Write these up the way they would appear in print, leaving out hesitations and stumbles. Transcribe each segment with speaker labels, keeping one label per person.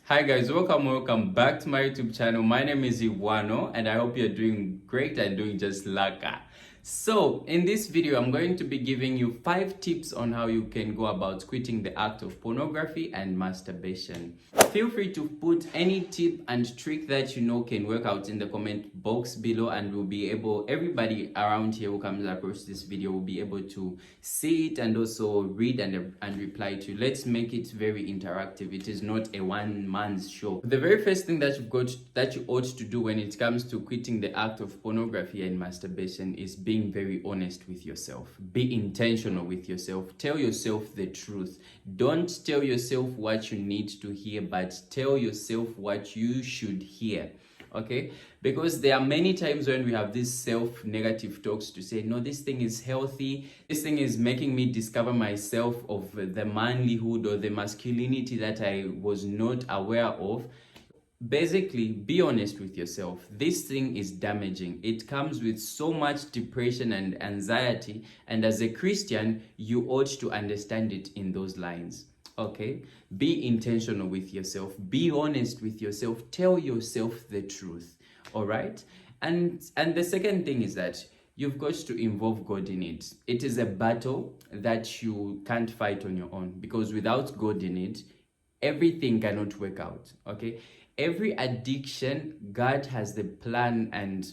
Speaker 1: Hi guys, welcome back to my YouTube channel. My name is Iwano and I hope you're doing great and doing just laka. So in this video, I'm going to be giving you 5 tips on how you can go about quitting the act of pornography and masturbation. Feel free to put any tip and trick that you know can work out in the comment box below, and we'll be able, everybody around here who comes across this video will be able to see it and also read and reply to you. Let's make it very interactive. It is not a one-man's show. The very first thing that you ought to do when it comes to quitting the act of pornography and masturbation is being very honest with yourself. Be intentional with yourself. Tell yourself the truth. Don't tell yourself what you need to hear, but tell yourself what you should hear. Okay, because there are many times when we have these self-negative talks to say, no, this thing is healthy, this thing is making me discover myself of the manlyhood or the masculinity that I was not aware of. Basically, be honest with yourself. This thing is damaging. It comes with so much depression and anxiety, and as a Christian, you ought to understand it in those lines. Okay, be intentional with yourself, be honest with yourself, tell yourself the truth. All right, and the second thing is that you've got to involve God in it. It is a battle that you can't fight on your own, because without God in it, everything cannot work out. Okay, every addiction, God has the plan and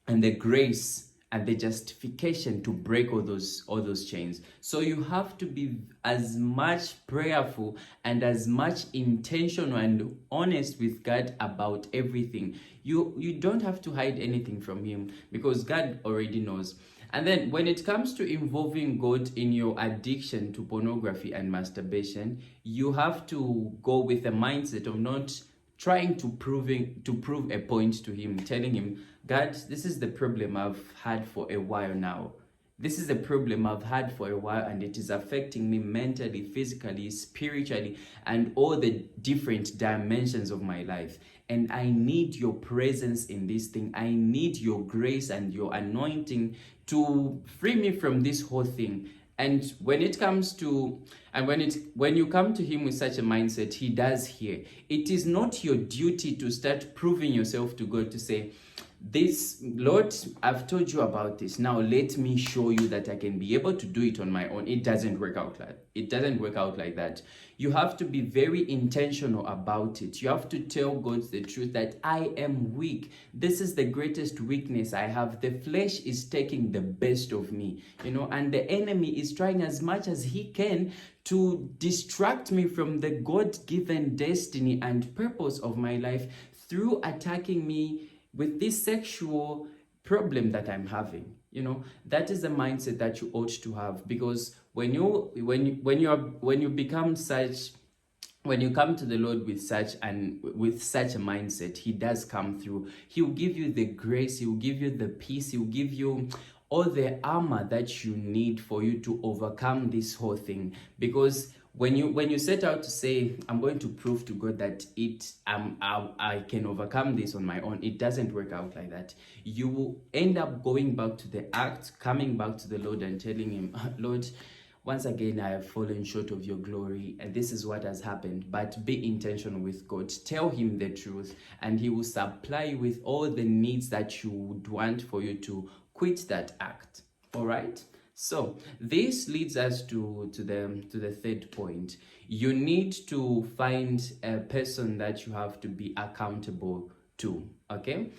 Speaker 1: the grace and the justification to break all those chains. So you have to be as much prayerful and as much intentional and honest with God about everything. You don't have to hide anything from him, because God already knows. And then when it comes to involving God in your addiction to pornography and masturbation, you have to go with a mindset of not trying to prove a point to him, telling him, God, this is the problem I've had for a while now. This is a problem I've had for a while, and it is affecting me mentally, physically, spiritually, and all the different dimensions of my life. And I need your presence in this thing. I need your grace and your anointing to free me from this whole thing. And when you come to him with such a mindset, he does hear. It is not your duty to start proving yourself to God, to say, this, Lord, I've told you about this. Now let me show you that I can be able to do it on my own. It doesn't work out like that. You have to be very intentional about it. You have to tell God the truth, that I am weak. This is the greatest weakness I have. The flesh is taking the best of me, and the enemy is trying as much as he can to distract me from the God-given destiny and purpose of my life through attacking me with this sexual problem that I'm having. That is the mindset that you ought to have, because when you come to the Lord with such a mindset, he does come through. He'll give you the grace, he'll give you the peace, he'll give you all the armor that you need for you to overcome this whole thing. Because when you set out to say, I'm going to prove to God that I can overcome this on my own, it doesn't work out like that. You will end up going back to the act, coming back to the Lord and telling him, Lord, once again, I have fallen short of your glory, and this is what has happened. But be intentional with God. Tell him the truth, and he will supply you with all the needs that you would want for you to quit that act. All right? So this leads us to the third point. You need to find a person that you have to be accountable to. Okay,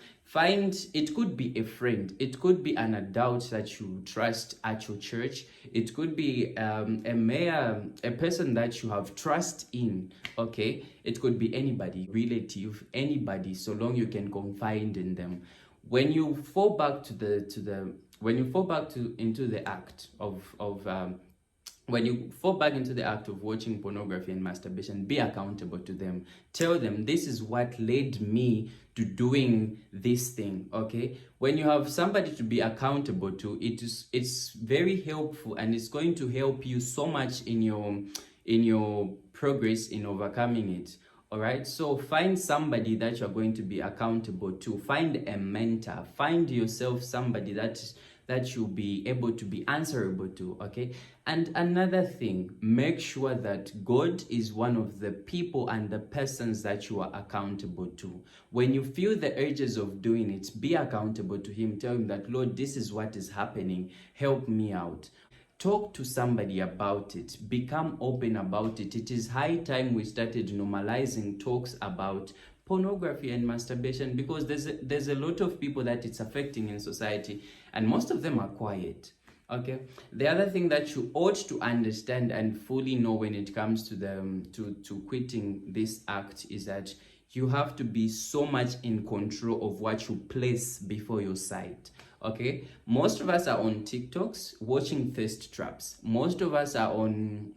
Speaker 1: it could be a friend, it could be an adult that you trust at your church, it could be a person that you have trust in. Okay, it could be anybody, relative, anybody, so long you can confide in them. When you fall back into the act of watching pornography and masturbation, be accountable to them. Tell them, this is what led me to doing this thing. Okay, when you have somebody to be accountable to, it's very helpful, and it's going to help you so much in your progress in overcoming it. All right, so find somebody that you're going to be accountable to. Find a mentor. Find yourself somebody that that you'll be able to be answerable to. Okay, and another thing, make sure that God is one of the people and the persons that you are accountable to. When you feel the urges of doing it, be accountable to him. Tell him that, Lord, this is what is happening, help me out. Talk to somebody about it. Become open about it. It is high time we started normalizing talks about pornography and masturbation, because there's a lot of people that it's affecting in society, and most of them are quiet. Okay, the other thing that you ought to understand and fully know when it comes to to quitting this act is that you have to be so much in control of what you place before your sight. Okay, most of us are on TikToks watching thirst traps. Most of us are on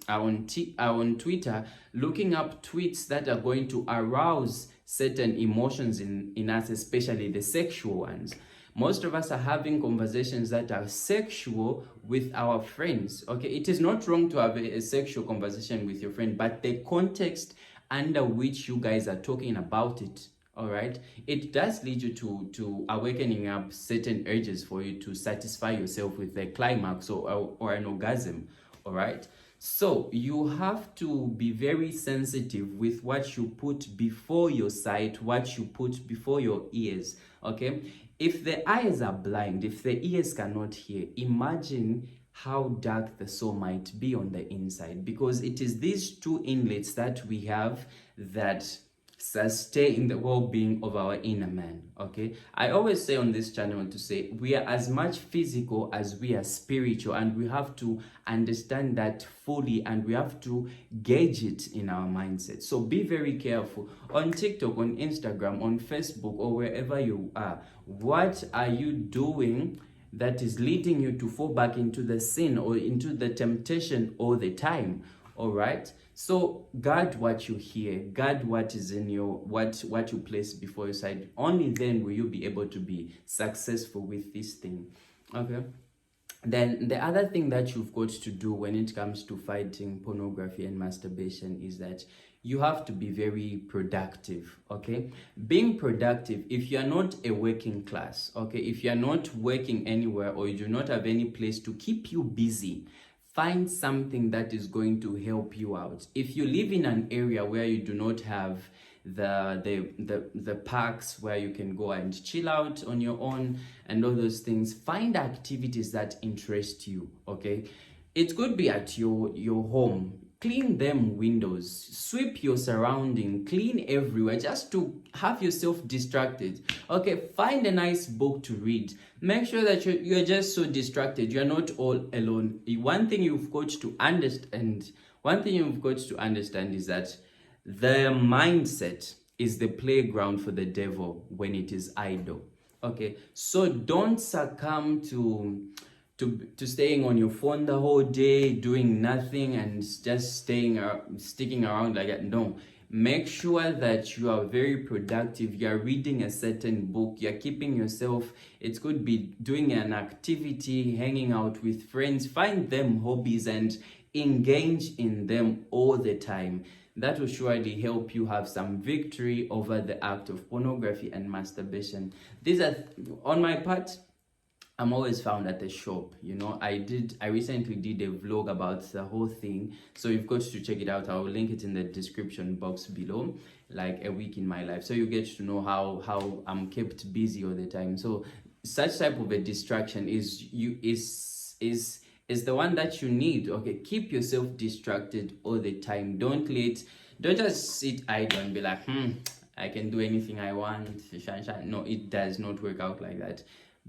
Speaker 1: Twitter looking up tweets that are going to arouse certain emotions in us, especially the sexual ones. Most of us are having conversations that are sexual with our friends. Okay, it is not wrong to have a sexual conversation with your friend, but the context under which you guys are talking about it, all right, it does lead you to awakening up certain urges for you to satisfy yourself with a climax or an orgasm. All right, so you have to be very sensitive with what you put before your sight, what you put before your ears. Okay, if the eyes are blind, if the ears cannot hear, imagine how dark the soul might be on the inside, because it is these two inlets that we have that sustain the well-being of our inner man. Okay, I always say on this channel to say we are as much physical as we are spiritual, and we have to understand that fully, and we have to gauge it in our mindset. So be very careful on TikTok, on Instagram, on Facebook, or wherever you are. What are you doing that is leading you to fall back into the sin or into the temptation all the time? All right, so guard what you hear, guard what is in your what you place before your sight. Only then will you be able to be successful with this thing. Okay, then the other thing that you've got to do when it comes to fighting pornography and masturbation is that you have to be very productive. Okay, being productive, if you're not a working class, okay, if you're not working anywhere, or you do not have any place to keep you busy, find something that is going to help you out. If you live in an area where you do not have the parks where you can go and chill out on your own and all those things, find activities that interest you. Okay, it could be at your home. Clean them windows, sweep your surrounding, clean everywhere, just to have yourself distracted. Okay, find a nice book to read. Make sure that you're just so distracted, you're not all alone. One thing you've got to understand is that the mindset is the playground for the devil when it is idle. Okay, so don't succumb to staying on your phone the whole day, doing nothing, and just sticking around like that. No, make sure that you are very productive. You are reading a certain book, you're keeping yourself, it could be doing an activity, hanging out with friends. Find them hobbies and engage in them all the time. That will surely help you have some victory over the act of pornography and masturbation. These are, on my part, I'm always found at the shop. You know, I recently did a vlog about the whole thing, so you've got to check it out. I'll link it in the description box below, like a week in my life, so you get to know how I'm kept busy all the time. So such type of a distraction is the one that you need. Okay, keep yourself distracted all the time. Don't just sit idle and be like, I can do anything I want. No, it does not work out like that.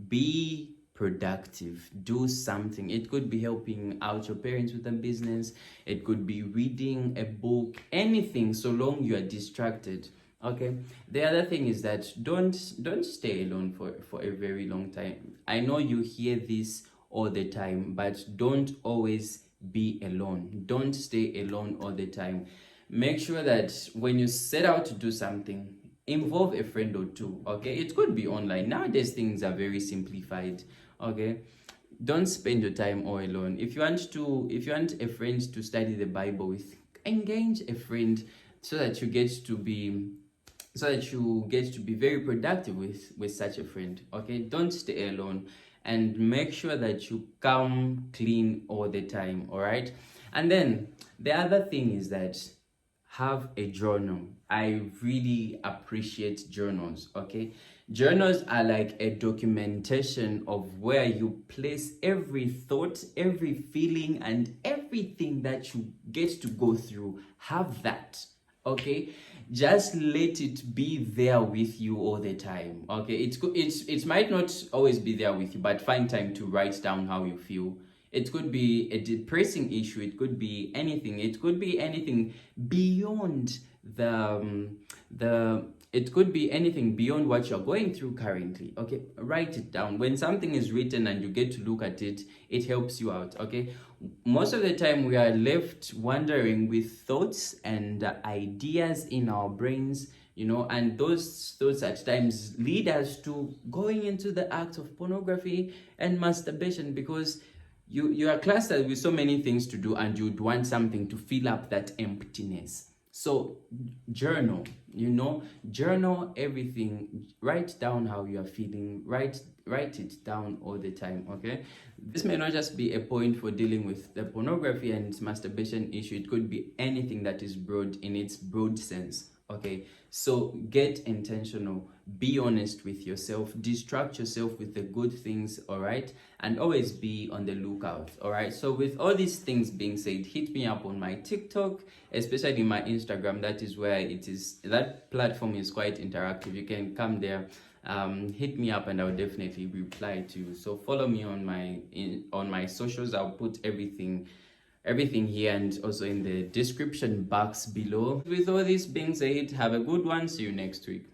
Speaker 1: Be productive, do something. It could be helping out your parents with a business, it could be reading a book, anything, so long you are distracted. Okay, the other thing is that don't stay alone for a very long time. I know you hear this all the time, but don't always be alone. Don't stay alone all the time. Make sure that when you set out to do something, involve a friend or two. Okay, it could be online. Nowadays things are very simplified. Okay, don't spend your time all alone. If you want a friend to study the Bible with, engage a friend so that you get to be very productive with such a friend. Okay, don't stay alone. and make sure that you come clean all the time. All right. And then the other thing is that have a journal. I really appreciate journals. Okay, journals are like a documentation of where you place every thought, every feeling, and everything that you get to go through. Have that. Okay, just let it be there with you all the time. Okay, it might not always be there with you, but find time to write down how you feel. It could be a depressing issue, it could be anything, it could be anything beyond the it could be anything beyond what you're going through currently. Okay, write it down. When something is written and you get to look at it, it helps you out. Okay, most of the time we are left wandering with thoughts and ideas in our brains, you know, and those thoughts at times lead us to going into the act of pornography and masturbation, because you are clustered with so many things to do and you'd want something to fill up that emptiness. So journal, you know, journal everything. Write down how you are feeling. Write it down all the time. Okay, this may not just be a point for dealing with the pornography and masturbation issue. It could be anything that is broad in its broad sense. Okay, so get intentional, be honest with yourself, distract yourself with the good things. All right, and always be on the lookout. All right, so with all these things being said, hit me up on my TikTok, especially my Instagram. That is where it is, that platform is quite interactive. You can come there, hit me up, and I'll definitely reply to you. So follow me on my socials. I'll put everything here and also in the description box below. With all this being said, have a good one. See you next week.